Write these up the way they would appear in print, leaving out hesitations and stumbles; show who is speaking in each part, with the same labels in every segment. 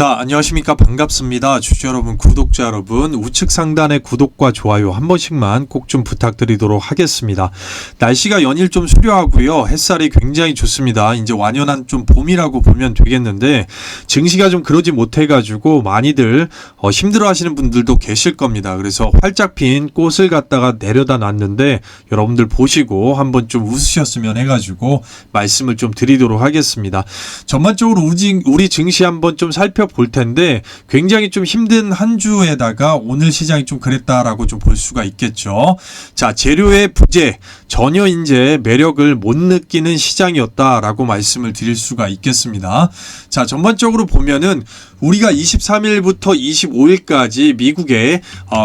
Speaker 1: 자, 안녕하십니까. 반갑습니다. 주주 여러분, 구독자 여러분, 우측 상단의 구독과 좋아요 한 번씩만 꼭 좀 부탁드리도록 하겠습니다. 날씨가 연일 좀 수려하고요. 햇살이 굉장히 좋습니다. 이제 완연한 좀 봄이라고 보면 되겠는데, 증시가 좀 그러지 못해가지고 많이들 힘들어 하시는 분들도 계실 겁니다. 그래서 활짝 핀 꽃을 갖다가 내려다 놨는데, 여러분들 보시고 한번 좀 웃으셨으면 해가지고 말씀을 좀 드리도록 하겠습니다. 전반적으로 우리 증시 한번 좀 살펴볼 텐데, 굉장히 좀 힘든 한 주에다가 오늘 시장이 좀 그랬다라고 좀 볼 수가 있겠죠. 자, 재료의 부재, 전혀 이제 매력을 못 느끼는 시장이었다라고 말씀을 드릴 수가 있겠습니다. 자, 전반적으로 보면은 우리가 23일부터 25일까지 미국의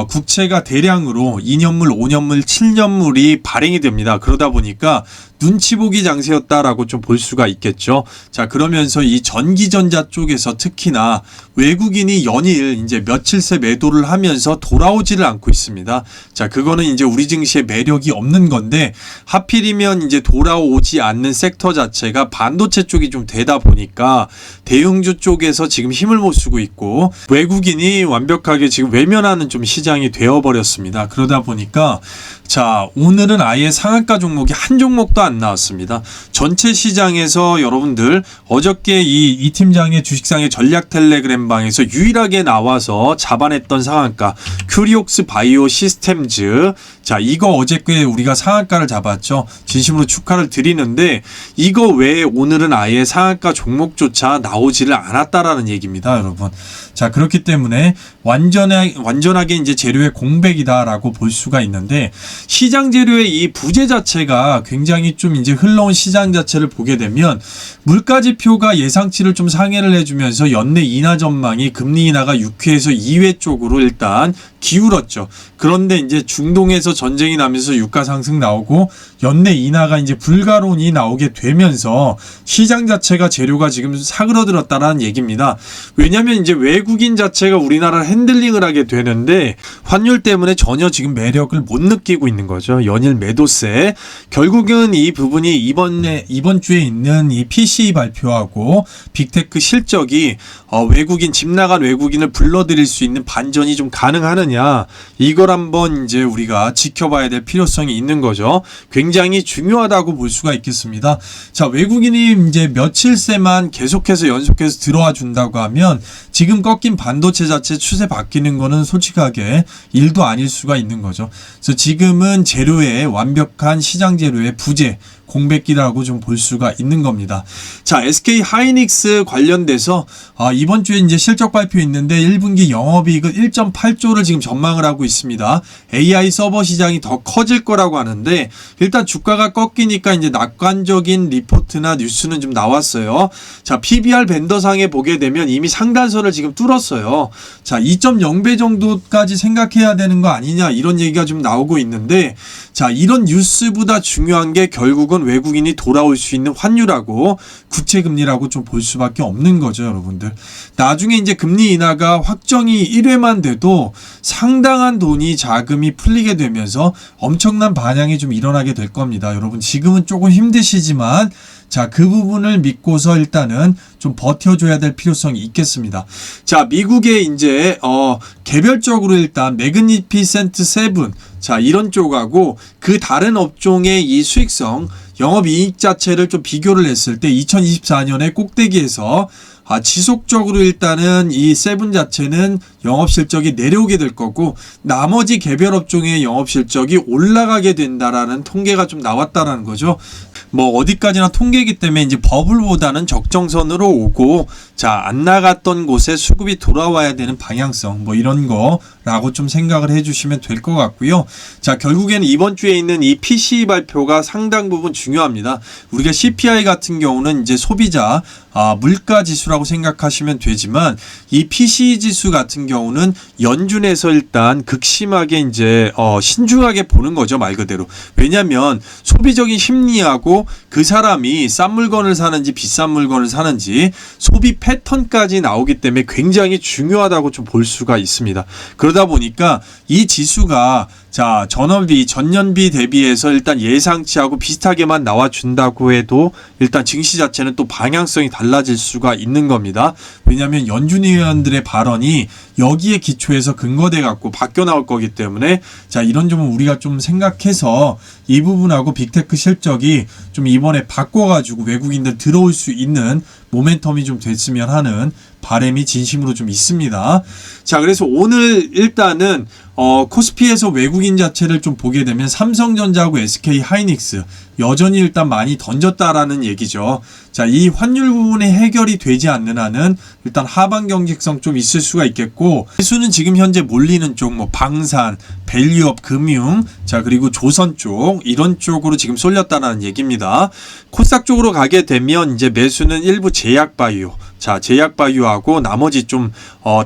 Speaker 1: 국채가 대량으로 2년물, 5년물, 7년물이 발행이 됩니다. 그러다 보니까 눈치 보기 장세였다라고 좀 볼 수가 있겠죠. 자, 그러면서 이 전기전자 쪽에서 특히나 외국인이 연일 이제 며칠 새 매도를 하면서 돌아오지를 않고 있습니다. 자, 그거는 이제 우리 증시의 매력이 없는 건데, 하필이면 이제 돌아오지 않는 섹터 자체가 반도체 쪽이 좀 되다 보니까 대형주 쪽에서 지금 힘을 못 쓰고 있고, 외국인이 완벽하게 지금 외면하는 좀 시장이 되어버렸습니다. 그러다 보니까 자, 오늘은 아예 상한가 종목이 한 종목도 안 나왔습니다. 전체 시장에서 여러분들 어저께 이 팀장의 주식상의 전략 텔레그램 방에서 유일하게 나와서 잡아냈던 상한가, 큐리옥스 바이오 시스템즈. 자, 이거 어저께 우리가 상한가를 잡았죠. 진심으로 축하를 드리는데, 이거 외에 오늘은 아예 상한가 종목조차 나오지를 않았다라는 얘기입니다, 여러분. 자, 그렇기 때문에 완전하게 이제 재료의 공백이다라고 볼 수가 있는데, 시장 재료의 이 부재 자체가 굉장히 좀 이제 흘러온 시장 자체를 보게 되면, 물가지표가 예상치를 좀 상회를 해주면서 연내 인하 전망이 금리 인하가 6회에서 2회 쪽으로 일단 기울었죠. 그런데 이제 중동에서 전쟁이 나면서 유가 상승 나오고 연내 인하가 이제 불가론이 나오게 되면서 시장 자체가 재료가 지금 사그러들었다라는 얘기입니다. 왜냐하면 이제 외국인 자체가 우리나라를 핸들링을 하게 되는데, 환율 때문에 전혀 지금 매력을 못 느끼고 있는 거죠. 연일 매도세. 결국은 이 부분이 이번 주에 있는 이 PCE 발표하고 빅테크 실적이 외국인, 집 나간 외국인을 불러들일 수 있는 반전이 좀 가능하느냐, 이걸 한번 이제 우리가 지켜봐야 될 필요성이 있는 거죠. 굉장히 중요하다고 볼 수가 있겠습니다. 자, 외국인이 이제 며칠 새만 계속해서 연속해서 들어와 준다고 하면 지금 꺾인 반도체 자체 추세 바뀌는 거는 솔직하게 일도 아닐 수가 있는 거죠. 그래서 지금은 재료의 완벽한 시장 재료의 부재, 공백기라고 좀 볼 수가 있는 겁니다. 자, SK 하이닉스 관련돼서 이번 주에 이제 실적 발표 있는데 1분기 영업이익은 1.8조를 지금 전망을 하고 있습니다. AI 서버 시장이 더 커질 거라고 하는데, 일단 주가가 꺾이니까 이제 낙관적인 리포트나 뉴스는 좀 나왔어요. 자, PBR 밴더상에 보게 되면 이미 상단선을 지금 뚫었어요. 자, 2.0배 정도까지 생각해야 되는 거 아니냐, 이런 얘기가 좀 나오고 있는데, 자, 이런 뉴스보다 중요한 게 결국은 외국인이 돌아올 수 있는 환율하고 국채금리라고 좀 볼 수밖에 없는 거죠, 여러분들. 나중에 이제 금리 인하가 확정이 1회만 돼도 상당한 돈이, 자금이 풀리게 되면서 엄청난 반향이 좀 일어나게 될 겁니다. 여러분, 지금은 조금 힘드시지만, 자, 그 부분을 믿고서 일단은 좀 버텨줘야 될 필요성이 있겠습니다. 자, 미국의 이제 개별적으로 일단 매그니피센트 세븐, 자, 이런 쪽하고 그 다른 업종의 이 수익성, 영업이익 자체를 좀 비교를 했을 때 2024년에 꼭대기에서 지속적으로 일단은 이 세븐 자체는 영업실적이 내려오게 될 거고, 나머지 개별 업종의 영업실적이 올라가게 된다라는 통계가 좀 나왔다라는 거죠. 뭐 어디까지나 통계이기 때문에 이제 버블보다는 적정선으로 오고, 자, 안 나갔던 곳에 수급이 돌아와야 되는 방향성, 뭐 이런 거라고 좀 생각을 해주시면 될 것 같고요. 자, 결국에는 이번 주에 있는 이 PCE 발표가 상당 부분 중요합니다. 우리가 CPI 같은 경우는 이제 소비자 물가 지수라고 생각하시면 되지만, 이 PCE 지수 같은 경우는 연준에서 일단 극심하게 이제 신중하게 보는 거죠, 말 그대로. 왜냐하면 소비적인 심리하고 그 사람이 싼 물건을 사는지 비싼 물건을 사는지 소비 패턴까지 나오기 때문에 굉장히 중요하다고 좀 볼 수가 있습니다. 그러다 보니까 이 지수가 자, 전년비 대비해서 일단 예상치하고 비슷하게만 나와준다고 해도 일단 증시 자체는 또 방향성이 달라질 수가 있는 겁니다. 왜냐하면 연준위 의원들의 발언이 여기에 기초해서 근거돼 갖고 바뀌어 나올 거기 때문에 자, 이런 점은 우리가 좀 생각해서 이 부분하고 빅테크 실적이 좀 이번에 바꿔가지고 외국인들 들어올 수 있는 모멘텀이 좀 됐으면 하는 바람이 진심으로 좀 있습니다. 자, 그래서 오늘 일단은 코스피에서 외국인 자체를 좀 보게 되면 삼성전자하고 SK 하이닉스 여전히 일단 많이 던졌다라는 얘기죠. 자, 이 환율 부분이 해결이 되지 않는 한은 일단 하방 경직성 좀 있을 수가 있겠고, 지수는 지금 현재 몰리는 쪽, 뭐 방산, 밸류업, 금융, 자, 그리고 조선 쪽 이런 쪽으로 지금 쏠렸다는 얘기입니다. 코스닥 쪽으로 가게 되면 이제 매수는 일부 제약바이오, 자, 제약바이오하고 나머지 좀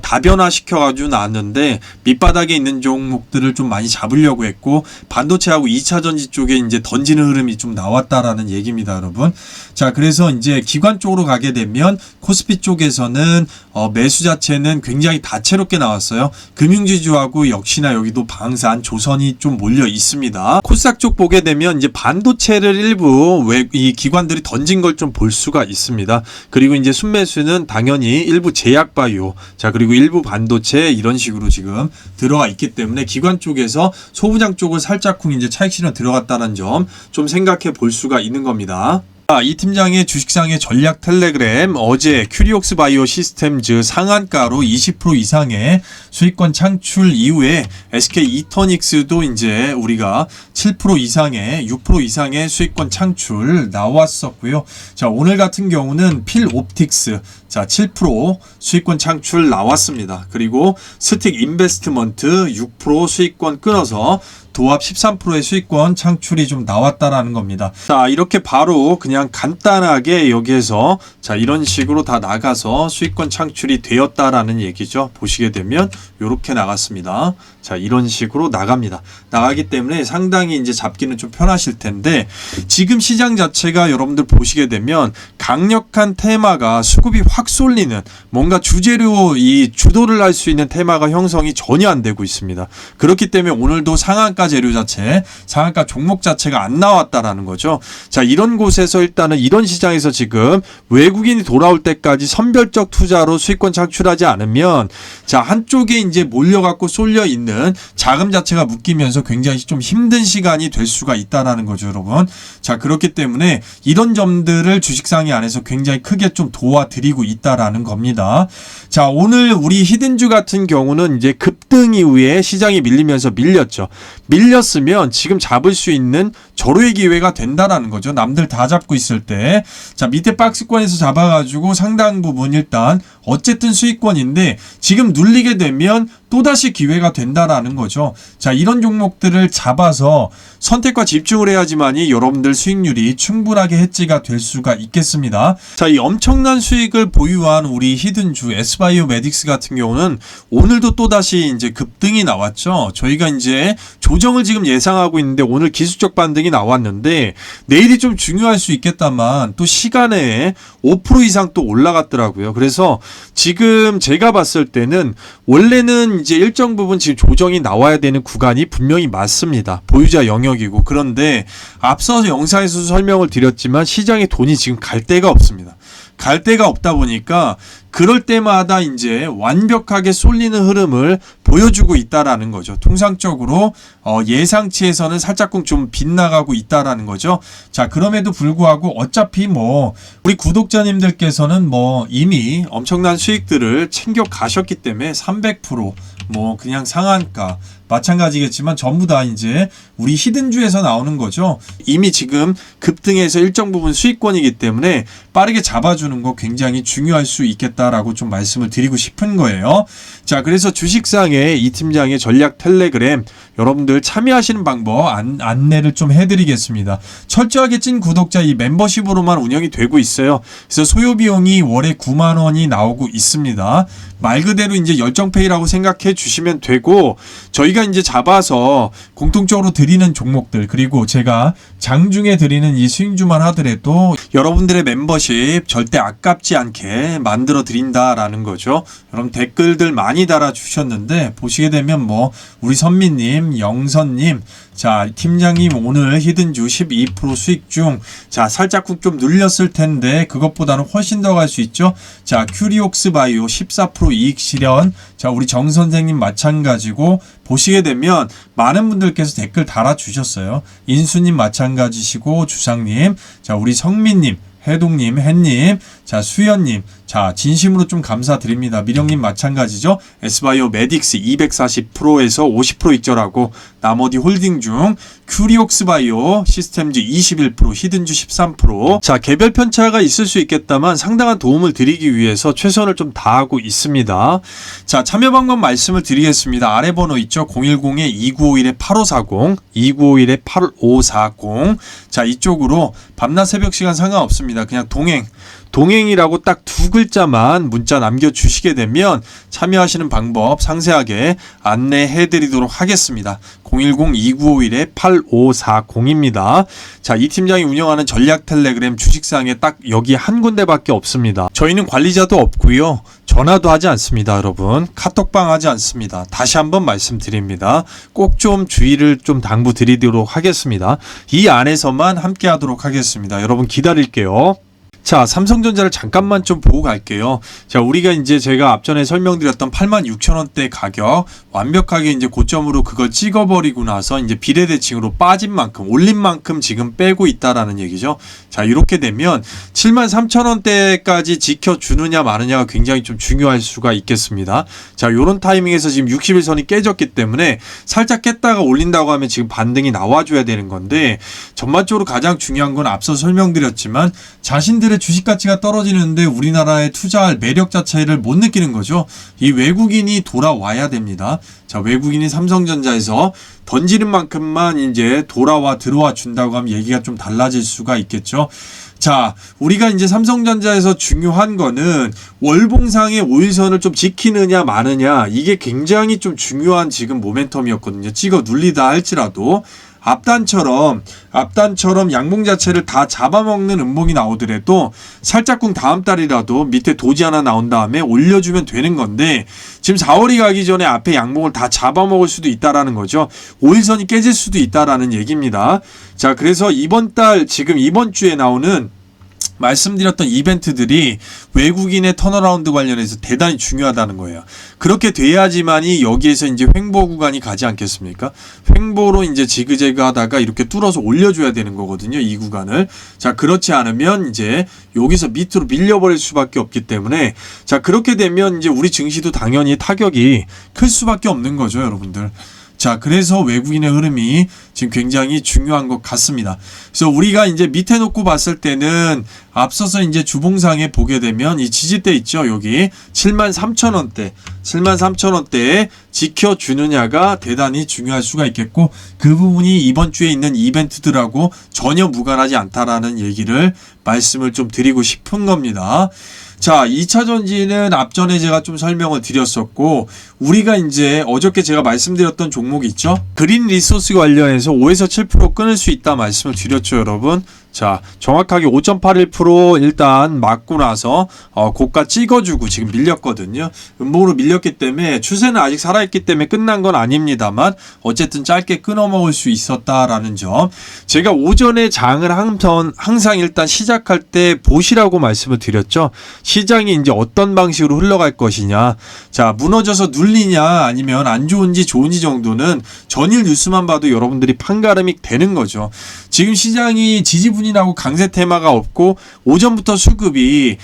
Speaker 1: 다변화 시켜가지고 나왔는데 밑바닥에 있는 종목들을 좀 많이 잡으려고 했고, 반도체하고 2차전지 쪽에 이제 던지는 흐름이 좀 나왔다라는 얘기입니다, 여러분. 자, 그래서 이제 기관 쪽으로 가게 되면 코스피 쪽에서는 매수 자체는 굉장히 다채롭게 나왔어요. 금융지주하고 역시나 여기도 방산, 조선이 좀 몰려 있습니다. 코스닥 쪽 보게 되면 이제 반도체를 일부 이 기관들이 던진 걸 좀 볼 수가 있습니다. 그리고 이제 순매수는 당연히 일부 제약바이오, 자, 그리고 일부 반도체 이런 식으로 지금 들어가 있기 때문에 기관 쪽에서 소부장 쪽을 살짝쿵 이제 차익 실현 들어갔다는 점 좀 생각해 볼 수가 있는 겁니다. 이 팀장의 주식상의 전략 텔레그램, 어제 큐리옥스 바이오 시스템즈 상한가로 20% 이상의 수익권 창출 이후에 SK 이터닉스도 이제 우리가 7% 이상의 6% 이상의 수익권 창출 나왔었고요. 자, 오늘 같은 경우는 필옵틱스, 자, 7% 수익권 창출 나왔습니다. 그리고 스틱 인베스트먼트 6% 수익권 끊어서 도합 13%의 수익권 창출이 좀 나왔다라는 겁니다. 자, 이렇게 바로 그냥 간단하게 여기에서 자, 이런 식으로 다 나가서 수익권 창출이 되었다라는 얘기죠. 보시게 되면 이렇게 나갔습니다. 자, 이런 식으로 나갑니다. 나가기 때문에 상당히 이제 잡기는 좀 편하실 텐데, 지금 시장 자체가 여러분들 보시게 되면 강력한 테마가 수급이 확 쏠리는 뭔가 주재료 이 주도를 할 수 있는 테마가 형성이 전혀 안 되고 있습니다. 그렇기 때문에 오늘도 상한가 재료 자체, 상한가 종목 자체가 안 나왔다라는 거죠. 자, 이런 곳에서 일단은 이런 시장에서 지금 외국인이 돌아올 때까지 선별적 투자로 수익권 창출하지 않으면 자, 한쪽에 이제 몰려갖고 쏠려 있는 자금 자체가 묶이면서 굉장히 좀 힘든 시간이 될 수가 있다라는 거죠, 여러분. 자, 그렇기 때문에 이런 점들을 주식상의 안에서 굉장히 크게 좀 도와드리고 있다라는 겁니다. 자, 오늘 우리 히든주 같은 경우는 이제 급등 이후에 시장이 밀리면서 밀렸죠. 밀렸으면 지금 잡을 수 있는 절호의 기회가 된다라는 거죠. 남들 다 잡고 있을 때. 자, 밑에 박스권에서 잡아가지고 상당 부분 일단 어쨌든 수익권인데 지금 눌리게 되면 또다시 기회가 된다라는 거죠. 자, 이런 종목들을 잡아서 선택과 집중을 해야지만이 여러분들 수익률이 충분하게 해지가 될 수가 있겠습니다. 자, 이 엄청난 수익을 보유한 우리 히든주 S바이오메딕스 같은 경우는 오늘도 또다시 이제 급등이 나왔죠. 저희가 이제 조정을 지금 예상하고 있는데 오늘 기술적 반등이 나왔는데 내일이 좀 중요할 수 있겠다만 또 시간에 5% 이상 또 올라갔더라고요. 그래서 지금 제가 봤을 때는 원래는 이제 일정 부분 지금 조정이 나와야 되는 구간이 분명히 맞습니다. 보유자 영역이고. 그런데 앞서 영상에서도 설명을 드렸지만 시장에 돈이 지금 갈 데가 없습니다. 갈 데가 없다 보니까 그럴 때마다 이제 완벽하게 쏠리는 흐름을 보여주고 있다라는 거죠. 통상적으로 예상치에서는 살짝쿵 좀 빗나가고 있다라는 거죠. 자, 그럼에도 불구하고 어차피 뭐 우리 구독자님들께서는 뭐 이미 엄청난 수익들을 챙겨 가셨기 때문에 300% 뭐 그냥 상한가 마찬가지겠지만 전부 다 이제 우리 히든주에서 나오는 거죠. 이미 지금 급등해서 일정 부분 수익권이기 때문에 빠르게 잡아주는 거 굉장히 중요할 수 있겠다라고 좀 말씀을 드리고 싶은 거예요. 자, 그래서 주식상의 이 팀장의 전략 텔레그램 여러분들 참여하시는 방법 안내를 좀 해드리겠습니다. 철저하게 찐 구독자 이 멤버십으로만 운영이 되고 있어요. 그래서 소요 비용이 월에 9만 원이 나오고 있습니다. 말 그대로 이제 열정페이라고 생각해 주시면 되고, 저희가 이제 잡아서 공통적으로 드리는 종목들, 그리고 제가 장중에 드리는 이 수익주만 하더라도 여러분들의 멤버십 절대 아깝지 않게 만들어 드린다라는 거죠. 여러분 댓글들 많이 달아주셨는데 있는데 보시게 되면 뭐 우리 선미님, 영선님, 자 팀장님 오늘 히든주 12% 수익 중, 자 살짝쿵 좀 눌렸을 텐데 그것보다는 훨씬 더 갈 수 있죠. 자 큐리옥스 바이오 14% 이익 실현, 자 우리 정 선생님 마찬가지고 보시게 되면 많은 분들께서 댓글 달아주셨어요. 인수님 마찬가지시고 주상님, 자 우리 성민님, 해동님, 햇님, 자 수연님, 자 진심으로 좀 감사드립니다. 미령님 마찬가지죠. S바이오 메딕스 240%에서 50% 익절하고 나머지 홀딩 중 큐리옥스 바이오 시스템즈 21%, 히든주 13%. 자 개별 편차가 있을 수 있겠다만 상당한 도움을 드리기 위해서 최선을 좀 다하고 있습니다. 자 참여 방법 말씀을 드리겠습니다. 아래 번호 있죠. 010-2951-8540, 2951-8540. 자 이쪽으로 밤낮 새벽 시간 상관없습니다. 그냥 동행이라고 딱 두 글자만 문자 남겨주시게 되면 참여하시는 방법 상세하게 안내해 드리도록 하겠습니다. 010-2951-8540입니다. 자, 이 팀장이 운영하는 전략 텔레그램 주식상에 딱 여기 한 군데밖에 없습니다. 저희는 관리자도 없고요. 전화도 하지 않습니다, 여러분. 카톡방 하지 않습니다. 다시 한번 말씀드립니다. 꼭 좀 주의를 좀 당부드리도록 하겠습니다. 이 안에서만 함께 하도록 하겠습니다. 여러분 기다릴게요. 자, 삼성전자를 잠깐만 좀 보고 갈게요. 자, 우리가 이제 제가 앞전에 설명드렸던 86,000원대 가격 완벽하게 이제 고점으로 그걸 찍어버리고 나서 이제 비례대칭으로 빠진 만큼, 올린 만큼 지금 빼고 있다라는 얘기죠. 자, 이렇게 되면 73,000원대까지 지켜주느냐 마느냐가 굉장히 좀 중요할 수가 있겠습니다. 자, 요런 타이밍에서 지금 60일선이 깨졌기 때문에 살짝 깼다가 올린다고 하면 지금 반등이 나와줘야 되는 건데, 전반적으로 가장 중요한 건 앞서 설명드렸지만 자신들의 주식 가치가 떨어지는데 우리나라에 투자할 매력 자체를 못 느끼는 거죠. 이 외국인이 돌아와야 됩니다. 자, 외국인이 삼성전자에서 던지는 만큼만 이제 들어와 준다고 하면 얘기가 좀 달라질 수가 있겠죠. 자, 우리가 이제 삼성전자에서 중요한 거는 월봉상의 5일선을 좀 지키느냐 마느냐, 이게 굉장히 좀 중요한 지금 모멘텀이었거든요. 찍어 눌리다 할지라도 앞단처럼 양봉 자체를 다 잡아먹는 음봉이 나오더라도 살짝쿵 다음 달이라도 밑에 도지 하나 나온 다음에 올려주면 되는 건데, 지금 4월이 가기 전에 앞에 양봉을 다 잡아먹을 수도 있다라는 거죠. 5일선이 깨질 수도 있다라는 얘기입니다. 자, 그래서 이번 주에 나오는 말씀드렸던 이벤트들이 외국인의 턴어라운드 관련해서 대단히 중요하다는 거예요. 그렇게 돼야지만이 여기에서 이제 횡보 구간이 가지 않겠습니까? 횡보로 이제 지그재그 하다가 이렇게 뚫어서 올려줘야 되는 거거든요, 이 구간을. 자, 그렇지 않으면 이제 여기서 밑으로 밀려버릴 수밖에 없기 때문에, 자, 그렇게 되면 이제 우리 증시도 당연히 타격이 클 수밖에 없는 거죠, 여러분들. 자, 그래서 외국인의 흐름이 지금 굉장히 중요한 것 같습니다. 그래서 우리가 이제 밑에 놓고 봤을 때는 앞서서 이제 주봉상에 보게 되면 이 지지대 있죠, 여기 73,000원대에 지켜주느냐가 대단히 중요할 수가 있겠고, 그 부분이 이번 주에 있는 이벤트들하고 전혀 무관하지 않다라는 얘기를 말씀을 좀 드리고 싶은 겁니다. 자, 2차 전지는 앞전에 제가 좀 설명을 드렸었고, 우리가 이제 어저께 제가 말씀드렸던 종목이 있죠? 그린 리소스 관련해서 5에서 7% 끊을 수 있다 말씀을 드렸죠, 여러분. 자, 정확하게 5.81% 일단 맞고 나서 고가 찍어주고 지금 밀렸거든요. 음봉으로 밀렸기 때문에 추세는 아직 살아있기 때문에 끝난 건 아닙니다만 어쨌든 짧게 끊어먹을 수 있었다라는 점. 제가 오전에 장을 항상 일단 시작할 때 보시라고 말씀을 드렸죠. 시장이 이제 어떤 방식으로 흘러갈 것이냐. 자, 무너져서 눌리냐 아니면 안 좋은지 좋은지 정도는 전일 뉴스만 봐도 여러분들이 판가름이 되는 거죠. 지금 시장이 지지분이라고 강세 테마가 없고 오전부터 수급이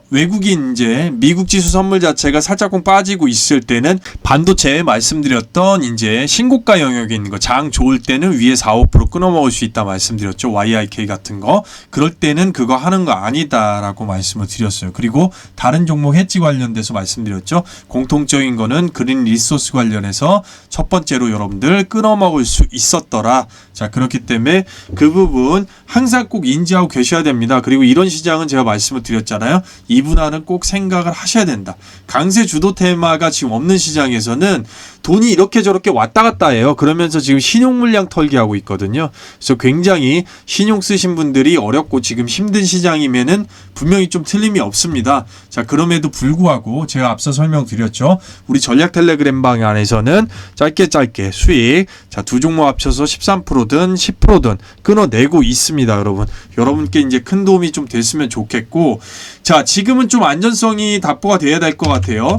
Speaker 1: 외국인 이제 미국 지수 선물 자체가 살짝쿵 빠지고 있을 때는 반도체 말씀드렸던 이제 신고가 영역에 있는 거, 장 좋을 때는 위에 4-5% 끊어먹을 수 있다 말씀드렸죠. YIK 같은 거. 그럴 때는 그거 하는 거 아니다라고 말씀을 드렸어요. 그리고 다른 종목 해지 관련돼서 말씀드렸죠. 공통적인 거는 그린 리소스 관련해서 첫 번째로 여러분들 끊어먹을 수 있었더라. 자, 그렇기 때문에 그 부분 항상 꼭 인지하고 계셔야 됩니다. 그리고 이런 시장은 제가 말씀을 드렸잖아요. 이 분할은 꼭 생각을 하셔야 된다. 강세 주도 테마가 지금 없는 시장에서는 돈이 이렇게 저렇게 왔다 갔다 해요. 그러면서 지금 신용 물량 털기 하고 있거든요. 그래서 굉장히 신용 쓰신 분들이 어렵고 지금 힘든 시장이면은 분명히 좀 틀림이 없습니다. 자, 그럼에도 불구하고 제가 앞서 설명드렸죠. 우리 전략 텔레그램 방 안에서는 짧게 수익, 자, 두 종목 합쳐서 13%든 10%든 끊어내고 있습니다, 여러분. 여러분께 이제 큰 도움이 좀 됐으면 좋겠고, 자, 지금은 좀 안전성이 답보가 돼야 될 것 같아요.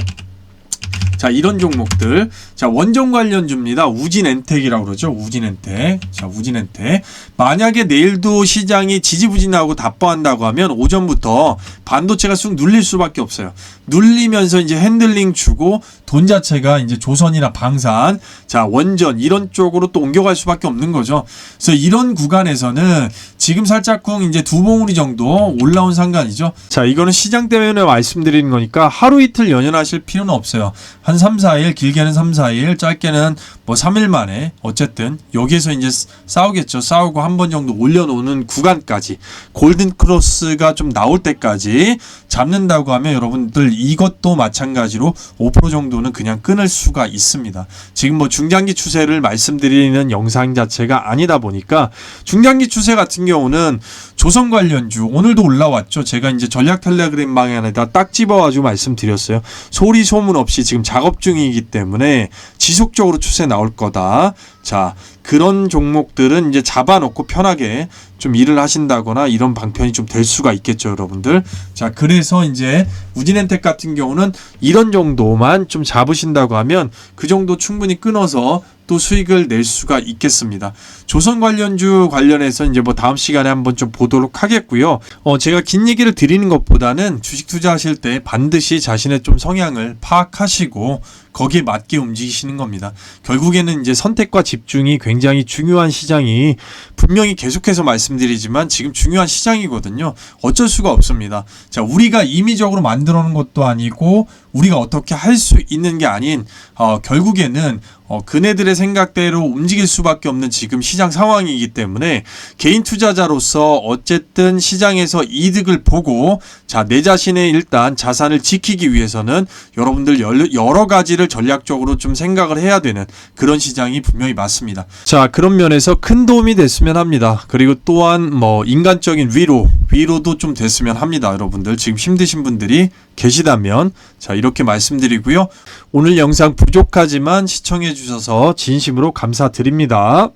Speaker 1: 자, 이런 종목들. 자, 원전 관련주입니다. 우진엔텍이라고 그러죠. 우진엔텍. 자, 우진엔텍. 만약에 내일도 시장이 지지부진하고 답보한다고 하면 오전부터 반도체가 쑥 눌릴 수밖에 없어요. 눌리면서 이제 핸들링 주고 돈 자체가 이제 조선이나 방산, 자, 원전 이런 쪽으로 또 옮겨갈 수밖에 없는 거죠. 그래서 이런 구간에서는 지금 살짝쿵 이제 두 봉우리 정도 올라온 상관이죠. 자, 이거는 시장 때문에 말씀드리는 거니까 하루 이틀 연연하실 필요는 없어요. 한 3, 4일, 길게는 3, 4일, 짧게는 뭐 3일 만에 어쨌든 여기에서 이제 싸우겠죠. 싸우고 한 번 정도 올려놓는 구간까지 골든 크로스가 좀 나올 때까지 잡는다고 하면 여러분들 이것도 마찬가지로 5% 정도는 그냥 끊을 수가 있습니다. 지금 뭐 중장기 추세를 말씀드리는 영상 자체가 아니다 보니까 중장기 추세 같은 경우는 조선 관련주 오늘도 올라왔죠. 제가 이제 전략 텔레그램 방향에다 딱 집어가지고 말씀드렸어요. 소리 소문 없이 지금 작업 중이기 때문에 지속적으로 추세 나올 거다. 자, 그런 종목들은 이제 잡아놓고 편하게 좀 일을 하신다거나 이런 방편이 좀 될 수가 있겠죠, 여러분들. 자, 그래서 이제 우진엔텍 같은 경우는 이런 정도만 좀 잡으신다고 하면 그 정도 충분히 끊어서 또 수익을 낼 수가 있겠습니다. 조선 관련주 관련해서 이제 뭐 다음 시간에 한번 좀 보도록 하겠고요. 제가 긴 얘기를 드리는 것보다는 주식 투자하실 때 반드시 자신의 좀 성향을 파악하시고 거기에 맞게 움직이시는 겁니다. 결국에는 이제 선택과 집중이 굉장히 중요한 시장이 분명히 계속해서 말씀드리지만 지금 중요한 시장이거든요. 어쩔 수가 없습니다. 자, 우리가 임의적으로 만들어 놓은 것도 아니고 우리가 어떻게 할 수 있는 게 아닌 결국에는 그네들의 생각대로 움직일 수밖에 없는 지금 시장 상황이기 때문에 개인 투자자로서 어쨌든 시장에서 이득을 보고 자, 내 자신의 일단 자산을 지키기 위해서는 여러분들 여러 가지를 전략적으로 좀 생각을 해야 되는 그런 시장이 분명히 맞습니다. 자, 그런 면에서 큰 도움이 됐으면 합니다. 그리고 또한 뭐 인간적인 위로도 좀 됐으면 합니다. 여러분들 지금 힘드신 분들이 계시다면 자, 이렇게 말씀드리고요. 오늘 영상 부족하지만 시청해 주셔서 진심으로 감사드립니다.